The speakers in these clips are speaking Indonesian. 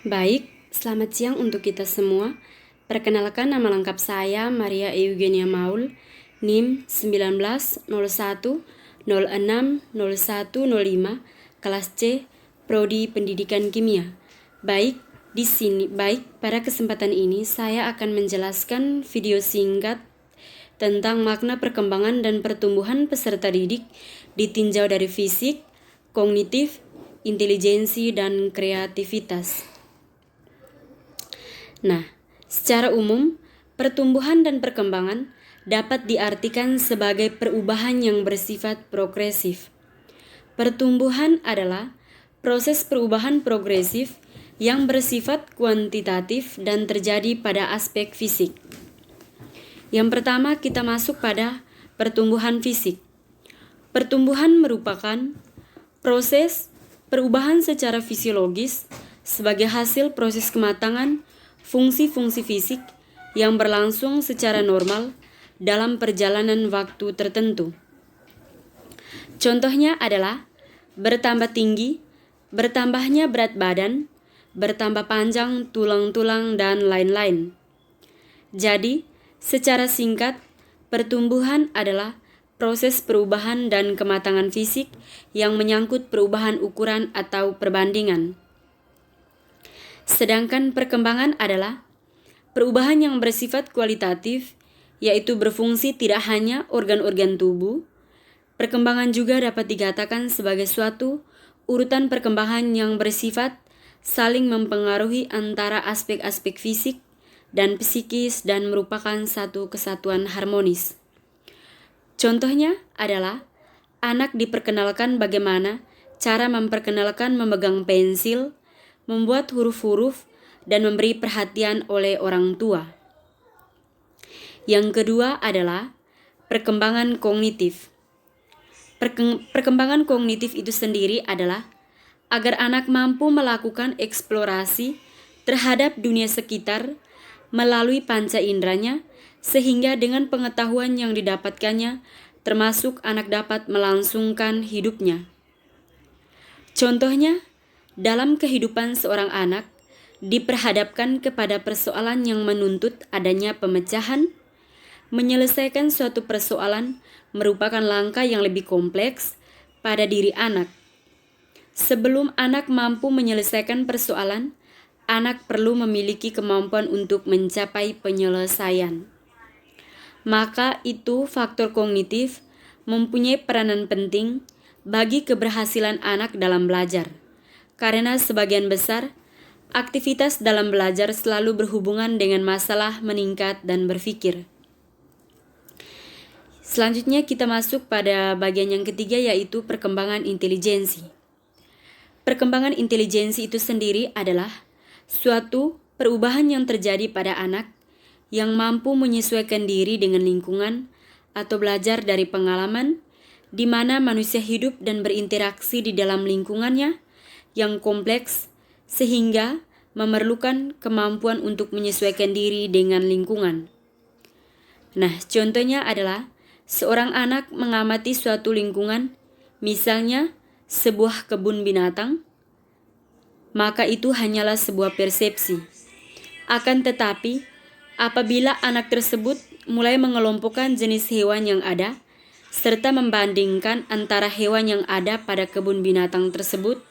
Baik, selamat siang untuk kita semua. Perkenalkan, nama lengkap saya Maria Eugenia Maul, NIM 1901060105, kelas C, Prodi Pendidikan Kimia. Baik, pada kesempatan ini saya akan menjelaskan video singkat tentang makna perkembangan dan pertumbuhan peserta didik ditinjau dari fisik, kognitif, intelijensi, dan kreativitas. Nah, secara umum, pertumbuhan dan perkembangan dapat diartikan sebagai perubahan yang bersifat progresif. Pertumbuhan adalah proses perubahan progresif yang bersifat kuantitatif dan terjadi pada aspek fisik. Yang pertama, kita masuk pada pertumbuhan fisik. Pertumbuhan merupakan proses perubahan secara fisiologis sebagai hasil proses kematangan fungsi-fungsi fisik yang berlangsung secara normal dalam perjalanan waktu tertentu. Contohnya adalah bertambah tinggi, bertambahnya berat badan, bertambah panjang tulang-tulang, dan lain-lain. Jadi, secara singkat, pertumbuhan adalah proses perubahan dan kematangan fisik yang menyangkut perubahan ukuran atau perbandingan. Sedangkan perkembangan adalah perubahan yang bersifat kualitatif, yaitu berfungsi tidak hanya organ-organ tubuh. Perkembangan juga dapat dikatakan sebagai suatu urutan perkembangan yang bersifat saling mempengaruhi antara aspek-aspek fisik dan psikis dan merupakan satu kesatuan harmonis. Contohnya adalah anak diperkenalkan bagaimana cara memperkenalkan memegang pensil, membuat huruf-huruf, dan memberi perhatian oleh orang tua. Yang kedua adalah perkembangan kognitif. Perkembangan kognitif itu sendiri adalah agar anak mampu melakukan eksplorasi terhadap dunia sekitar melalui panca inderanya, sehingga dengan pengetahuan yang didapatkannya, termasuk anak dapat melangsungkan hidupnya. Contohnya, dalam kehidupan seorang anak, diperhadapkan kepada persoalan yang menuntut adanya pemecahan. Menyelesaikan suatu persoalan merupakan langkah yang lebih kompleks pada diri anak. Sebelum anak mampu menyelesaikan persoalan, anak perlu memiliki kemampuan untuk mencapai penyelesaian. Maka itu faktor kognitif mempunyai peranan penting bagi keberhasilan anak dalam belajar. Karena sebagian besar aktivitas dalam belajar selalu berhubungan dengan masalah meningkat dan berpikir. Selanjutnya kita masuk pada bagian yang ketiga, yaitu perkembangan intelijensi. Perkembangan intelijensi itu sendiri adalah suatu perubahan yang terjadi pada anak yang mampu menyesuaikan diri dengan lingkungan atau belajar dari pengalaman di mana manusia hidup dan berinteraksi di dalam lingkungannya yang kompleks sehingga memerlukan kemampuan untuk menyesuaikan diri dengan lingkungan. Nah, contohnya adalah seorang anak mengamati suatu lingkungan, misalnya sebuah kebun binatang, maka itu hanyalah sebuah persepsi. Akan tetapi, apabila anak tersebut mulai mengelompokkan jenis hewan yang ada, serta membandingkan antara hewan yang ada pada kebun binatang tersebut,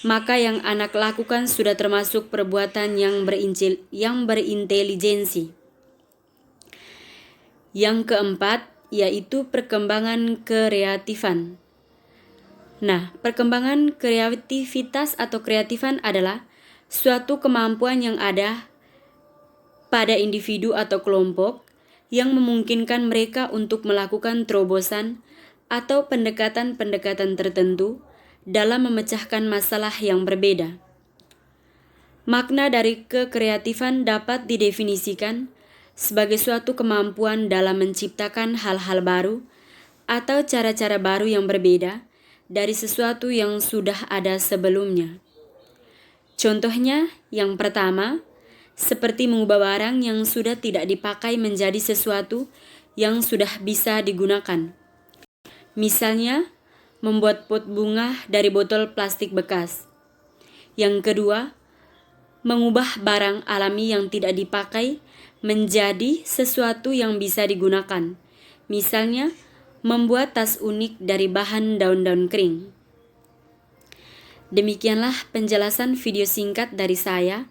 maka yang anak lakukan sudah termasuk perbuatan yang berintelijensi. Yang keempat, yaitu perkembangan kreatifan. Nah, perkembangan kreativitas atau kreatifan adalah suatu kemampuan yang ada pada individu atau kelompok yang memungkinkan mereka untuk melakukan terobosan atau pendekatan-pendekatan tertentu dalam memecahkan masalah yang berbeda. Makna dari kekreatifan dapat didefinisikan sebagai suatu kemampuan dalam menciptakan hal-hal baru atau cara-cara baru yang berbeda dari sesuatu yang sudah ada sebelumnya. Contohnya, yang pertama, seperti mengubah barang yang sudah tidak dipakai menjadi sesuatu yang sudah bisa digunakan. Misalnya, membuat pot bunga dari botol plastik bekas. Yang kedua, mengubah barang alami yang tidak dipakai menjadi sesuatu yang bisa digunakan. Misalnya, membuat tas unik dari bahan daun-daun kering. Demikianlah penjelasan video singkat dari saya.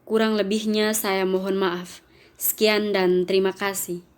Kurang lebihnya saya mohon maaf. Sekian dan terima kasih.